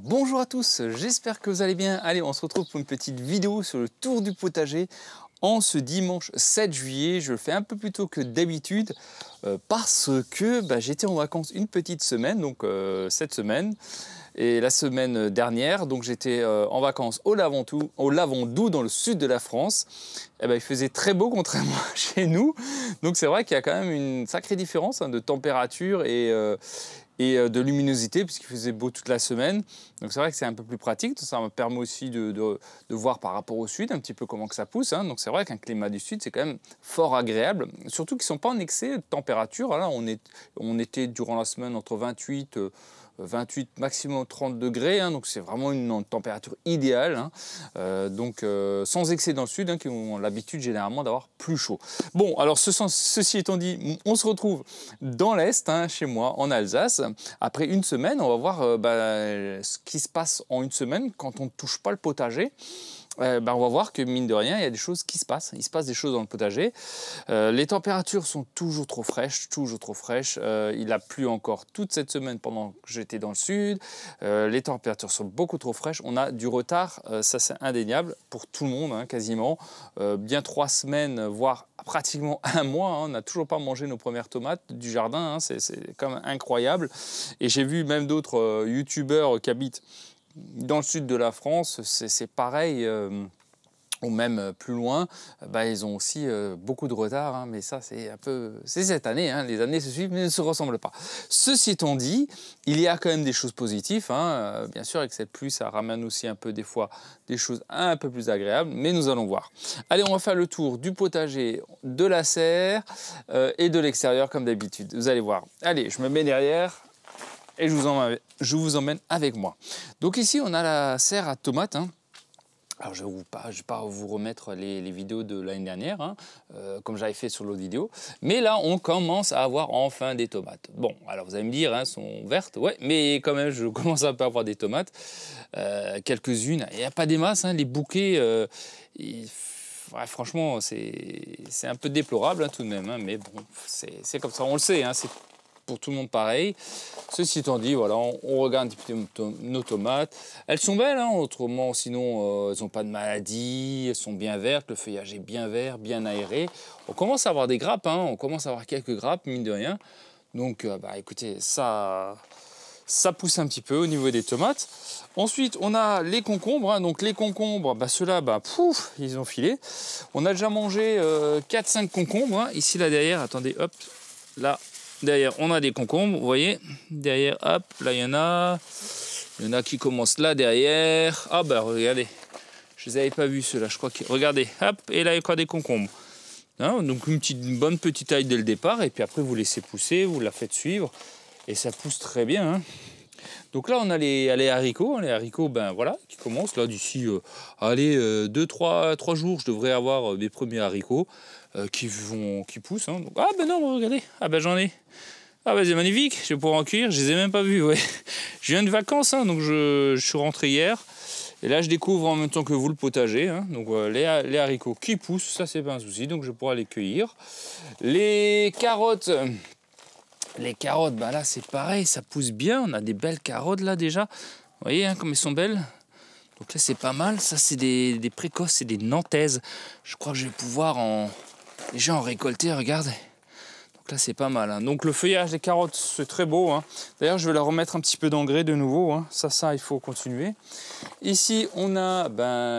Bonjour à tous, j'espère que vous allez bien. Allez, on se retrouve pour une petite vidéo sur le tour du potager en ce dimanche 7 juillet. Je le fais un peu plus tôt que d'habitude parce que j'étais en vacances une petite semaine, donc cette semaine. Et la semaine dernière, donc j'étais en vacances au Lavandou, dans le sud de la France. Et il faisait très beau contrairement à chez nous. Donc c'est vrai qu'il y a quand même une sacrée différence de température et de luminosité, puisqu'il faisait beau toute la semaine. Donc c'est vrai que c'est un peu plus pratique. Ça me permet aussi de voir par rapport au sud un petit peu comment que ça pousse. Donc c'est vrai qu'un climat du sud, c'est quand même fort agréable. Surtout qu'ils ne sont pas en excès de température. Là, on était durant la semaine entre 28 maximum 30 degrés, donc c'est vraiment une température idéale, sans excès dans le sud, qui ont l'habitude généralement d'avoir plus chaud. Bon, alors ceci étant dit, on se retrouve dans l'Est, chez moi, en Alsace. Après une semaine, on va voir ce qui se passe en une semaine quand on ne touche pas le potager. On va voir que mine de rien, il y a des choses qui se passent. Il se passe des choses dans le potager. Les températures sont toujours trop fraîches, il a plu encore toute cette semaine pendant que j'étais dans le sud. Les températures sont beaucoup trop fraîches. On a du retard, ça c'est indéniable pour tout le monde, quasiment. Bien 3 semaines, voire pratiquement un mois. On n'a toujours pas mangé nos premières tomates du jardin. C'est quand même incroyable. Et j'ai vu même d'autres youtubeurs qui habitent dans le sud de la France, c'est pareil, ou même plus loin, ils ont aussi beaucoup de retard, mais ça c'est cette année, les années se suivent mais ne se ressemblent pas. Ceci étant dit, il y a quand même des choses positives, bien sûr avec cette pluie ça ramène aussi un peu des fois des choses un peu plus agréables, mais nous allons voir. Allez, on va faire le tour du potager, de la serre et de l'extérieur comme d'habitude, vous allez voir. Allez, je me mets derrière et je vous emmène avec moi. Donc ici, on a la serre à tomates. Alors, je ne vais pas vous remettre les vidéos de l'année dernière, comme j'avais fait sur l'autre vidéo. Mais là, on commence à avoir enfin des tomates. Bon, alors vous allez me dire, elles sont vertes, ouais, mais quand même, je commence un peu à avoir des tomates. Quelques-unes, il n'y a pas des masses, les bouquets... franchement, c'est un peu déplorable tout de même, mais bon, c'est comme ça, on le sait, c'est pour tout le monde pareil. Ceci étant dit, voilà, on regarde un petit peu nos tomates. Elles sont belles, autrement, sinon elles n'ont pas de maladie, elles sont bien vertes, le feuillage est bien vert, bien aéré. On commence à avoir des grappes, on commence à avoir quelques grappes, mine de rien. Donc, écoutez, ça pousse un petit peu au niveau des tomates. Ensuite, on a les concombres. Donc, les concombres, ceux-là, pouf, ils ont filé. On a déjà mangé 4-5 concombres. Ici, là, derrière, attendez, hop, là. Derrière, on a des concombres, vous voyez. Derrière, hop, là, il y en a. Il y en a qui commencent là, derrière. Ah, regardez. Je ne les avais pas vus, ceux-là. Je crois que... Regardez, hop, et là, il y a encore des concombres. Donc, une bonne petite taille dès le départ. Et puis après, vous laissez pousser, vous la faites suivre. Et ça pousse très bien. Donc là, on a les haricots. Les haricots, voilà, qui commencent. Là, d'ici, 2-3 jours, je devrais avoir mes premiers haricots. Qui poussent. Donc, non, regardez, j'en ai. C'est magnifique, je vais pouvoir en cuire, je les ai même pas vus, ouais. Je viens de vacances, donc je suis rentré hier. Et là, je découvre en même temps que vous le potager. Donc les haricots qui poussent, ça c'est pas un souci, donc je pourrai les cueillir. Les carottes, là c'est pareil, ça pousse bien. On a des belles carottes là déjà. Vous voyez comme elles sont belles. Donc là c'est pas mal, ça c'est des précoces, c'est des nantaises. Je crois que je vais pouvoir déjà en récolter, regardez. Donc là c'est pas mal. Donc le feuillage des carottes c'est très beau. D'ailleurs je vais leur remettre un petit peu d'engrais de nouveau. Ça il faut continuer. Ici on a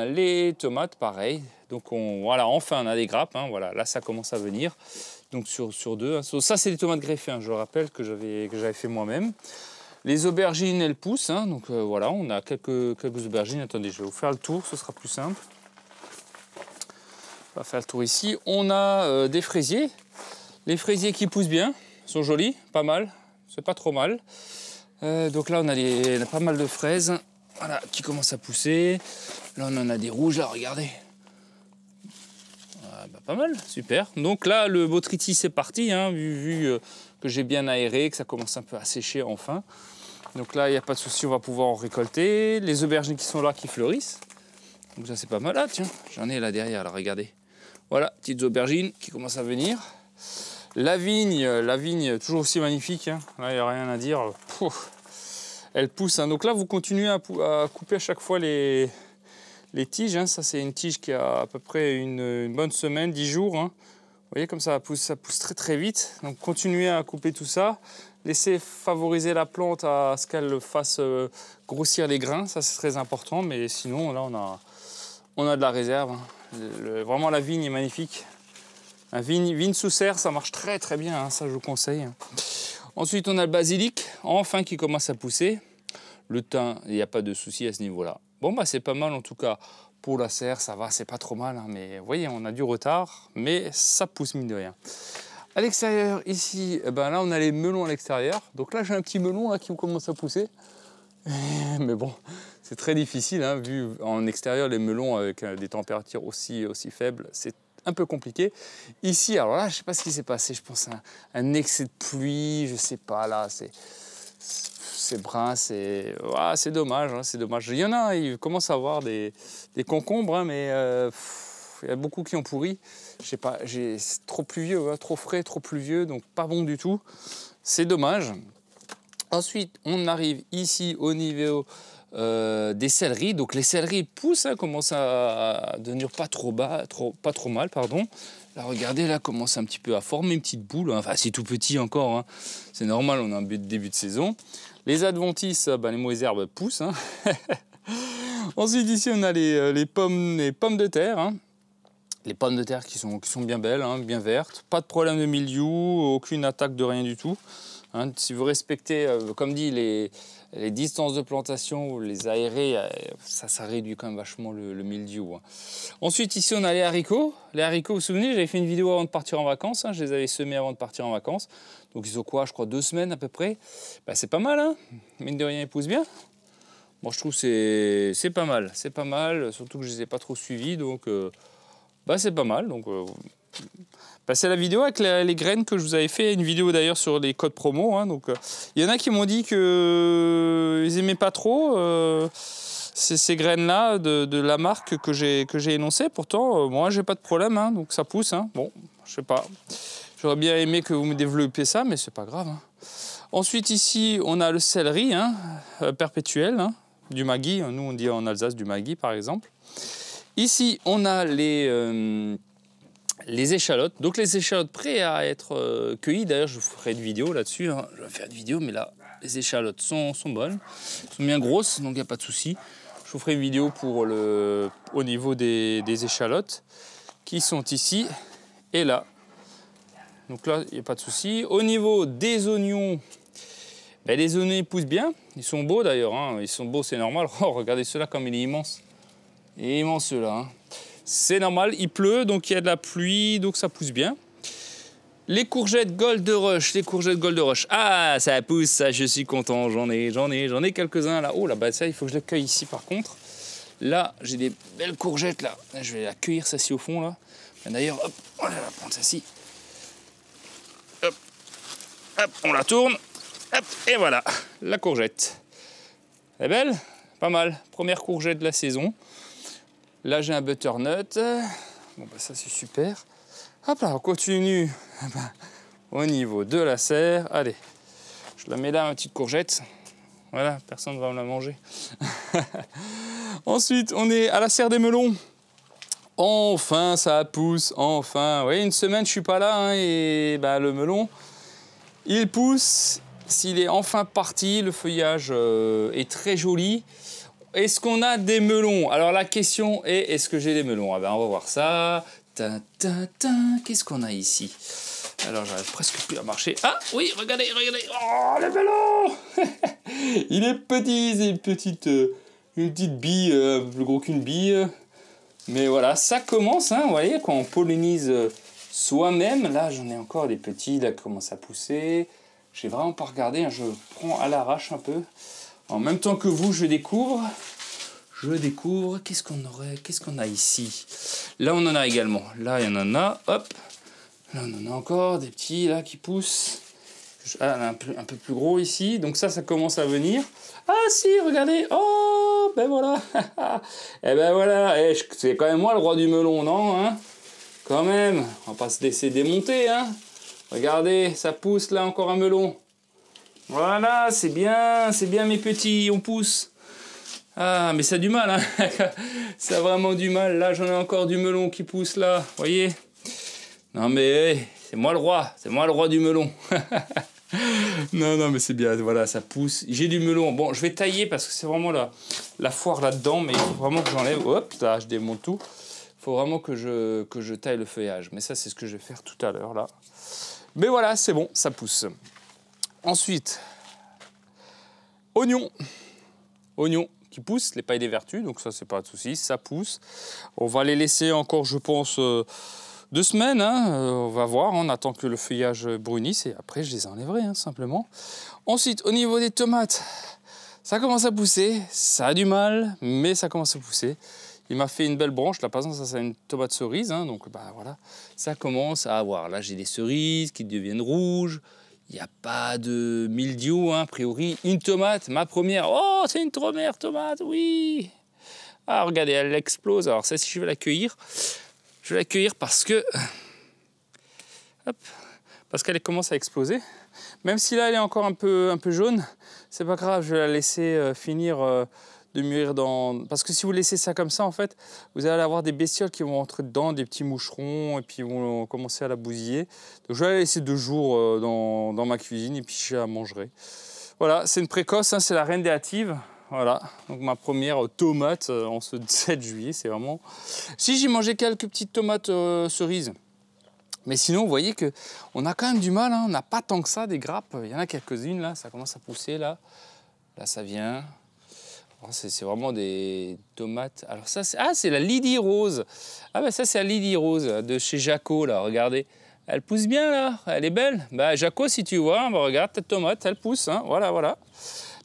les tomates pareil. Donc voilà, enfin on a des grappes. Voilà, là ça commence à venir. Donc sur deux. Ça c'est des tomates greffées, je rappelle que j'avais fait moi-même. Les aubergines, elles poussent, donc voilà, on a quelques aubergines. Attendez, je vais vous faire le tour, ce sera plus simple. On va faire le tour ici. On a des fraisiers. Les fraisiers qui poussent bien, sont jolis, pas mal, c'est pas trop mal. Donc là, on a pas mal de fraises, voilà, qui commencent à pousser. Là, on en a des rouges, là, regardez. Pas mal, super. Donc là, le botrytis, c'est parti, vu que j'ai bien aéré, que ça commence un peu à sécher enfin. Donc là, il n'y a pas de souci, on va pouvoir en récolter. Les aubergines qui sont là, qui fleurissent. Donc ça, c'est pas mal. Ah, tiens, j'en ai là derrière, là, regardez. Voilà, petites aubergines qui commencent à venir. La vigne toujours aussi magnifique. Là, il n'y a rien à dire. elle pousse. Hein. Donc là, vous continuez à couper à chaque fois les tiges. Hein. Ça, c'est une tige qui a à peu près une bonne semaine, 10 jours. Hein. Vous voyez comme ça pousse très très vite. Donc continuez à couper tout ça. Laissez favoriser la plante à ce qu'elle fasse grossir les grains. Ça, c'est très important. Mais sinon, là, on a de la réserve. Hein. Vraiment, la vigne est magnifique. Un vigne sous serre, ça marche très très bien. Hein. Ça, je vous conseille. Ensuite, on a le basilic, enfin, qui commence à pousser. Le thym, il n'y a pas de souci à ce niveau-là. Bon, bah, c'est pas mal en tout cas. Pour la serre, ça va, c'est pas trop mal. Hein. Mais vous voyez, on a du retard, mais ça pousse mine de rien. À l'extérieur, ici, ben là, on a les melons à l'extérieur. Donc là, j'ai un petit melon là, qui commence à pousser. Mais bon, c'est très difficile, hein, vu en extérieur, les melons avec des températures aussi faibles, c'est un peu compliqué. Ici, alors là, je ne sais pas ce qui s'est passé. Je pense un excès de pluie, je ne sais pas, là, c'est brun, c'est dommage, hein, c'est dommage. Il y en a, il commence à avoir des concombres, hein, mais il y a beaucoup qui ont pourri. Je sais pas, c'est trop pluvieux, hein, trop frais, trop pluvieux, donc pas bon du tout. C'est dommage. Ensuite, on arrive ici au niveau des céleris. Donc les céleris poussent, hein, commencent à devenir pas trop mal, pardon. Là, regardez, là, commence un petit peu à former une petite boule. Enfin, c'est tout petit encore, hein. C'est normal, on a un début de saison. Les adventices, ben, les mauvaises herbes poussent. Hein. Ensuite, ici, on a les pommes de terre. Hein. Les pommes de terre qui sont bien belles, hein, bien vertes. Pas de problème de mildiou, aucune attaque de rien du tout. Hein, si vous respectez, comme dit, les distances de plantation, les aérés, ça réduit quand même vachement le mildiou. Hein. Ensuite, ici, on a les haricots. Les haricots, vous vous souvenez, j'avais fait une vidéo avant de partir en vacances. Hein, je les avais semés avant de partir en vacances. Donc, ils ont quoi, je crois, 2 semaines à peu près. Ben, c'est pas mal, hein. Mine de rien, ils poussent bien. Moi, je trouve que c'est pas mal. C'est pas mal, surtout que je les ai pas trop suivis. Donc, bah, c'est pas mal. Donc, c'est la vidéo avec les graines que je vous avais fait, une vidéo d'ailleurs sur les codes promo. Hein, donc, y en a qui m'ont dit qu'ils n'aimaient pas trop ces graines-là de la marque que j'ai énoncée. Pourtant, moi, j'ai pas de problème, hein, donc ça pousse. Hein. Bon, je sais pas. J'aurais bien aimé que vous me développiez ça, mais c'est pas grave. Hein. Ensuite, ici, on a le céleri, hein, perpétuel, hein, du Maggi. Nous, on dit en Alsace du Maggi, par exemple. Ici, on a les échalotes. Donc, les échalotes prêtes à être cueillies. D'ailleurs, je vous ferai une vidéo là-dessus. Hein. Je vais faire une vidéo, mais là, les échalotes sont bonnes. Elles sont bien grosses, donc il n'y a pas de souci. Je vous ferai une vidéo pour au niveau des échalotes qui sont ici et là. Donc là, il n'y a pas de souci. Au niveau des oignons, ben, les oignons ils poussent bien. Ils sont beaux d'ailleurs. Hein. Ils sont beaux, c'est normal. Oh, regardez ceux-là comme il est immense. Il est immense ceux-là. Hein. C'est normal, il pleut, donc il y a de la pluie, donc ça pousse bien. Les courgettes Gold Rush, Ah, ça pousse, ça, je suis content. J'en ai quelques-uns là. Oh, là-bas, ça, il faut que je les cueille ici par contre. Là, j'ai des belles courgettes là. Là, je vais la cueillir, ça-ci au fond là. D'ailleurs, hop, on va la prendre ça-ci. Hop, hop, on la tourne. Hop, et voilà, la courgette. Elle est belle? Pas mal. Première courgette de la saison. Là, j'ai un butternut. Bon, bah, ça, c'est super. Hop là, on continue au niveau de la serre. Allez, je la mets là, ma petite courgette. Voilà, personne ne va me la manger. Ensuite, on est à la serre des melons. Enfin, ça pousse, enfin. Vous voyez, une semaine, je suis pas là. Hein, et bah, le melon, il pousse. S'il est enfin parti, le feuillage est très joli. Est-ce qu'on a des melons? Alors la question est, est-ce que j'ai des melons? Ah ben, on va voir ça. Qu'est-ce qu'on a ici? Alors j'arrive presque plus à marcher. Ah oui, regardez. Oh, le melon. Il est petit, c'est une petite bille, plus gros qu'une bille. Mais voilà, ça commence, hein, vous voyez, quand on pollinise soi-même. Là, j'en ai encore des petits, là, qui commencent à pousser. Je n'ai vraiment pas regardé, hein, je prends à l'arrache un peu. En même temps que vous, je découvre. Qu'est-ce qu'on a ici? Là, on en a également. Là, il y en a. Hop. Là, on en a encore des petits là qui poussent. Ah, un peu plus gros ici. Donc ça commence à venir. Ah si, regardez. Oh, ben voilà. Et ben voilà. C'est quand même moi le roi du melon, non, hein? Quand même. On va pas se laisser démonter, hein? Regardez, ça pousse là, encore un melon. Voilà, c'est bien mes petits, on pousse. Ah, mais ça a du mal, hein. Ça a vraiment du mal. Là, j'en ai encore du melon qui pousse, là. Vous voyez? Non, mais c'est moi le roi du melon. Non, mais c'est bien, voilà, ça pousse. J'ai du melon. Bon, je vais tailler parce que c'est vraiment la foire là-dedans, mais il faut vraiment que j'enlève. Hop, là, je démonte tout. Il faut vraiment que je taille le feuillage. Mais ça, c'est ce que je vais faire tout à l'heure, là. Mais voilà, c'est bon, ça pousse. Ensuite, oignons. Oignons qui poussent, les pailles des vertus, donc ça, c'est pas de souci, ça pousse. On va les laisser encore, je pense, 2 semaines. Hein. On va voir, on attend que le feuillage brunisse et après, je les enlèverai, hein, simplement. Ensuite, au niveau des tomates, ça commence à pousser. Ça a du mal, mais ça commence à pousser. Il m'a fait une belle branche. Là, par exemple, ça, c'est une tomate cerise. Hein, donc, bah, voilà, ça commence à avoir. Là, j'ai des cerises qui deviennent rouges. Il n'y a pas de mildiou, hein, a priori. Une tomate, ma première. Oh, c'est une première tomate, oui. Ah, regardez, elle explose. Alors, ça, si je vais la cueillir, je vais la cueillir parce que... Hop, parce qu'elle commence à exploser. Même si là, elle est encore un peu jaune, c'est pas grave, je vais la laisser finir de mûrir dans... Parce que si vous laissez ça comme ça, en fait, vous allez avoir des bestioles qui vont rentrer dedans, des petits moucherons, et puis ils vont commencer à la bousiller. Donc je vais la laisser 2 jours dans ma cuisine, et puis je la mangerai. Voilà, c'est une précoce, hein, c'est la reine des hâtives. Voilà, donc ma première tomate en ce 7 juillet, c'est vraiment... Si j'ai mangé quelques petites tomates cerises, mais sinon, vous voyez qu'on a quand même du mal, hein, on n'a pas tant que ça, des grappes. Il y en a quelques-unes, là, ça commence à pousser, là. Là, ça vient... C'est vraiment des tomates. Alors ça, c'est la Lydie Rose. Ah ben ça, c'est la Lydie Rose de chez Jaco, là, regardez. Elle pousse bien, là, elle est belle. Bah, Jaco, si tu vois, bah, regarde, ta tomate, elle pousse, hein, voilà.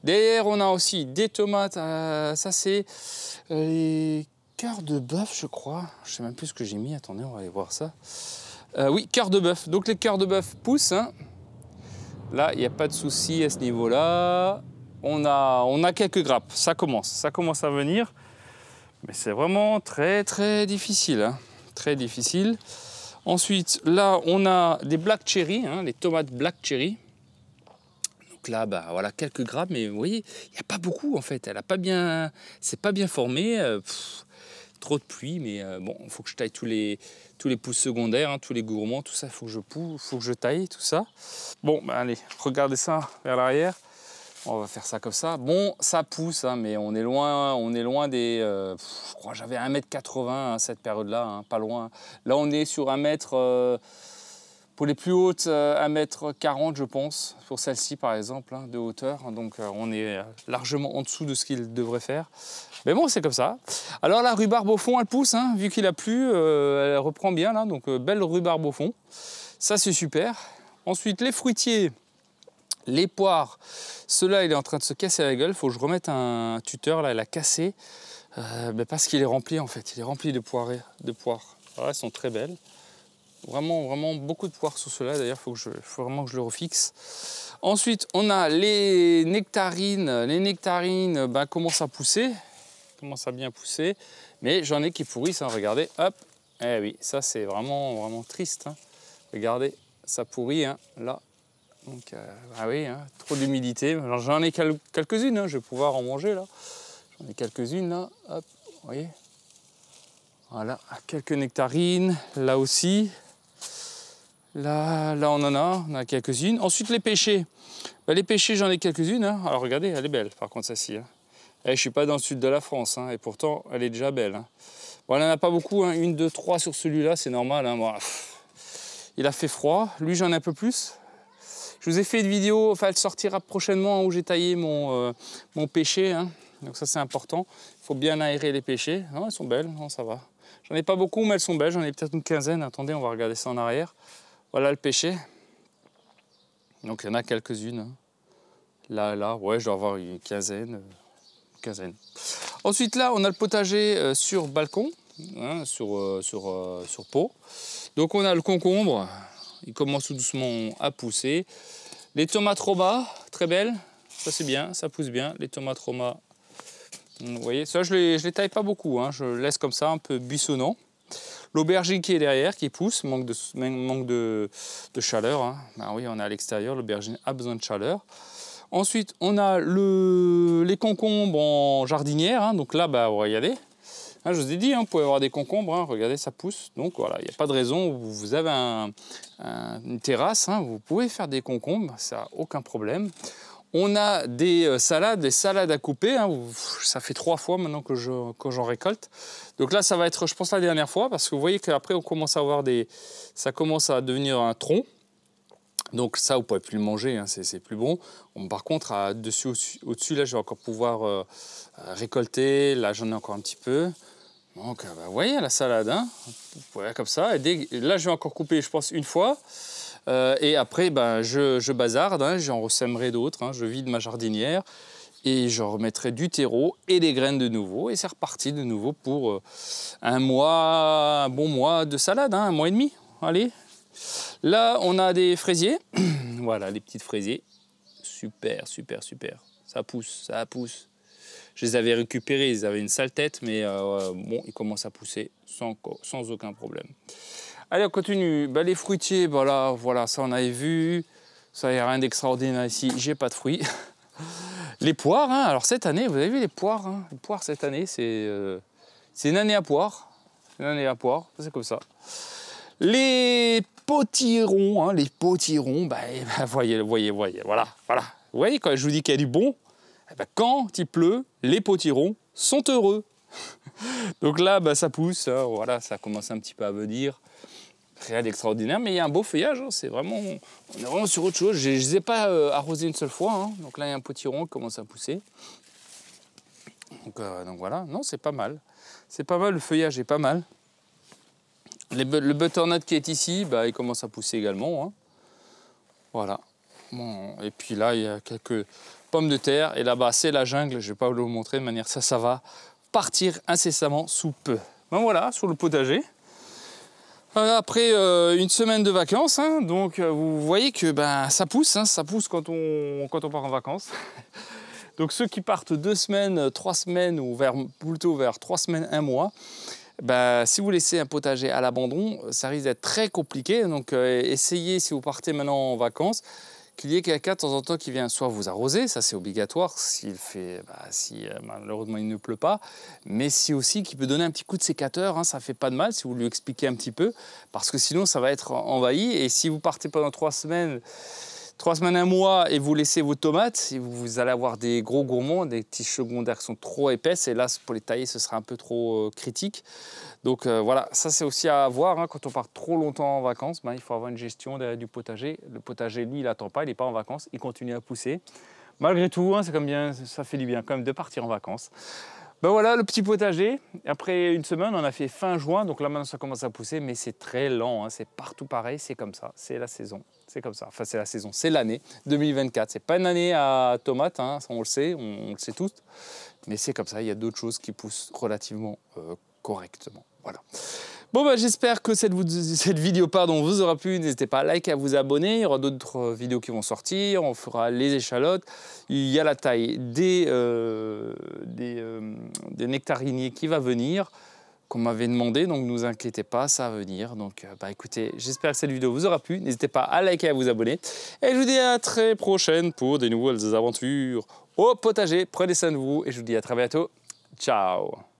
Derrière, on a aussi des tomates. Ça, c'est les cœurs de bœuf, je crois. Je sais même plus ce que j'ai mis. Attendez, on va aller voir ça. Oui, cœurs de bœuf. Donc, les cœurs de bœuf poussent, hein. Là, il n'y a pas de souci à ce niveau-là. On a quelques grappes, ça commence à venir, mais c'est vraiment très très difficile, hein. Très difficile. Ensuite, là, on a des black cherry, hein, les tomates black cherry. Donc là, bah voilà, quelques grappes, mais vous voyez, il n'y a pas beaucoup en fait. C'est pas bien formé. Trop de pluie, mais bon, il faut que je taille tous les pousses secondaires, hein, tous les gourmands, tout ça, il faut que je taille tout ça. Bon, bah allez, regardez ça vers l'arrière. On va faire ça comme ça. Bon, ça pousse, hein, mais on est loin des... je crois que j'avais 1,80 m à cette période-là, hein, pas loin. Là, on est sur 1 mètre, pour les plus hautes, 1,40 m, je pense, pour celle-ci, par exemple, hein, de hauteur. Donc, on est largement en dessous de ce qu'il devrait faire. Mais bon, c'est comme ça. Alors, la rhubarbe au fond, elle pousse, hein, vu qu'il a plu, elle reprend bien, là. Donc, belle rhubarbe au fond. Ça, c'est super. Ensuite, les fruitiers. Les poires, ceux-là, il est en train de se casser la gueule. Il faut que je remette un tuteur, là, il a cassé. Parce qu'il est rempli, en fait. Il est rempli de poires. Alors, elles sont très belles. Vraiment beaucoup de poires sur ceux-là. D'ailleurs, il faut vraiment que je le refixe. Ensuite, on a les nectarines. Les nectarines commencent à pousser. Commencent à bien pousser. Mais j'en ai qui pourrissent, hein. Regardez, hop. Eh oui, ça, c'est vraiment triste, hein. Regardez, ça pourrit, hein, là. Donc, ah oui, hein, trop d'humidité. J'en ai quelques-unes, hein, je vais pouvoir en manger là. J'en ai quelques-unes là, hop, vous voyez. Voilà, quelques nectarines, là aussi. Là on en a quelques-unes. Ensuite, les pêchers. Les pêchers, j'en ai quelques-unes, hein. Alors regardez, elle est belle par contre celle-ci, hein. Je ne suis pas dans le sud de la France, hein, et pourtant elle est déjà belle, hein. Bon, elle n'en a pas beaucoup, hein, 1, 2, 3 sur celui-là, c'est normal, hein. Bon, il a fait froid, lui j'en ai un peu plus. Je vous ai fait une vidéo, enfin elle sortira prochainement, où j'ai taillé mon pêcher, hein. Donc ça c'est important. Il faut bien aérer les pêchers. Non, elles sont belles, non, ça va. J'en ai pas beaucoup, mais elles sont belles. J'en ai peut-être une quinzaine. Attendez, on va regarder ça en arrière. Voilà le pêcher. Donc il y en a quelques-unes, hein. Là, ouais, je dois avoir une quinzaine. Ensuite là, on a le potager sur balcon, hein, sur pot. Donc on a le concombre. Il commence tout doucement à pousser. Les tomates Roma, très belles. Ça c'est bien, ça pousse bien. Les tomates Roma, vous voyez, ça je les taille pas beaucoup, hein. Je laisse comme ça, un peu buissonnant. L'aubergine qui est derrière, qui pousse, manque de chaleur, hein. Ben oui, on est à l'extérieur, l'aubergine a besoin de chaleur. Ensuite, on a les concombres en jardinière. Hein. Donc là, bah, regardez. Hein, je vous ai dit, hein, vous pouvez avoir des concombres. Hein. Regardez, ça pousse. Donc voilà, il n'y a pas de raison. Vous avez une terrasse. Hein, vous pouvez faire des concombres. Ça n'a aucun problème. On a des salades à couper. Hein. Ça fait 3 fois maintenant que j'en récolte. Donc là, ça va être, je pense, la dernière fois. Parce que vous voyez qu'après, on commence à avoir ça commence à devenir un tronc. Donc ça, vous ne pouvez plus le manger, hein, c'est plus bon. Bon, par contre, au-dessus, là, je vais encore pouvoir récolter. Là, j'en ai encore un petit peu. Donc, bah, vous voyez la salade, hein, vous pouvez comme ça. Et là, je vais encore couper, je pense, une fois. Et après, bah, je bazarde, hein, j'en ressèmerai d'autres. Hein, je vide ma jardinière et je remettrai du terreau et des graines de nouveau. Et c'est reparti de nouveau pour un bon mois de salade, hein, 1 mois et demi. Allez. Là, on a des fraisiers. Voilà, les petites fraisiers. Super, super, super. Ça pousse, ça pousse. Je les avais récupérés, ils avaient une sale tête, mais bon, ils commencent à pousser sans aucun problème. Allez, on continue. Bah, les fruitiers, bah là, voilà, ça on avait vu. Ça, il n'y a rien d'extraordinaire ici. J'ai pas de fruits. Les poires, hein. Alors cette année, vous avez vu les poires, hein. Les poires cette année, c'est une année à poire. C'est une année à poire, c'est comme ça. Les potirons, bah, voyez, voilà. Vous voyez, quand je vous dis qu'il y a du bon, eh ben, quand il pleut, les potirons sont heureux. Donc là, bah, ça pousse, hein, voilà, ça commence un petit peu à venir. Rien d'extraordinaire, mais il y a un beau feuillage, hein, on est vraiment sur autre chose. Je ne les ai pas arrosés une seule fois, hein. Donc là, il y a un potiron qui commence à pousser. Donc voilà, non, c'est pas mal. C'est pas mal, le feuillage est pas mal. Le butternut qui est ici, bah, il commence à pousser également. Hein. Voilà. Bon, et puis là, il y a quelques pommes de terre. Et là-bas, c'est la jungle. Je ne vais pas vous le montrer de manière ça va partir incessamment sous peu. Ben voilà, sur le potager. Après une semaine de vacances, hein, donc vous voyez que ben, ça pousse quand on part en vacances. Donc ceux qui partent 2 semaines, 3 semaines, ou plutôt vers 3 semaines, 1 mois, bah, si vous laissez un potager à l'abandon, ça risque d'être très compliqué. Donc essayez, si vous partez maintenant en vacances, qu'il y ait quelqu'un de temps en temps qui vient soit vous arroser, ça c'est obligatoire si malheureusement il ne pleut pas, mais si aussi qui peut donner un petit coup de sécateur, hein, ça fait pas de mal si vous lui expliquez un petit peu, parce que sinon ça va être envahi. Et si vous partez pendant 3 semaines, 1 mois, et vous laissez vos tomates, vous allez avoir des gros gourmands, des tiges secondaires qui sont trop épaisses, et là, pour les tailler, ce sera un peu trop critique. Donc voilà, ça c'est aussi à voir, hein, quand on part trop longtemps en vacances, ben, il faut avoir une gestion du potager. Le potager, lui, il n'attend pas, il n'est pas en vacances, il continue à pousser. Malgré tout, hein, ça fait du bien quand même de partir en vacances. Ben voilà, le petit potager. Après 1 semaine, on a fait fin juin, donc là maintenant ça commence à pousser, mais c'est très lent, hein, c'est partout pareil, c'est comme ça, c'est la saison. C'est comme ça, enfin c'est la saison, c'est l'année 2024. C'est pas une année à tomates, hein, ça on le sait, on le sait tous. Mais c'est comme ça, il y a d'autres choses qui poussent relativement correctement. Voilà. Bon, bah, j'espère que cette vidéo vous aura plu. N'hésitez pas à liker, à vous abonner. Il y aura d'autres vidéos qui vont sortir. On fera les échalotes. Il y a la taille des nectariniers qui va venir, qu'on m'avait demandé, donc ne vous inquiétez pas, ça va venir. Donc bah, écoutez, j'espère que cette vidéo vous aura plu. N'hésitez pas à liker, à vous abonner. Et je vous dis à très prochaine pour des nouvelles aventures au potager. Prenez soin de vous et je vous dis à très bientôt. Ciao!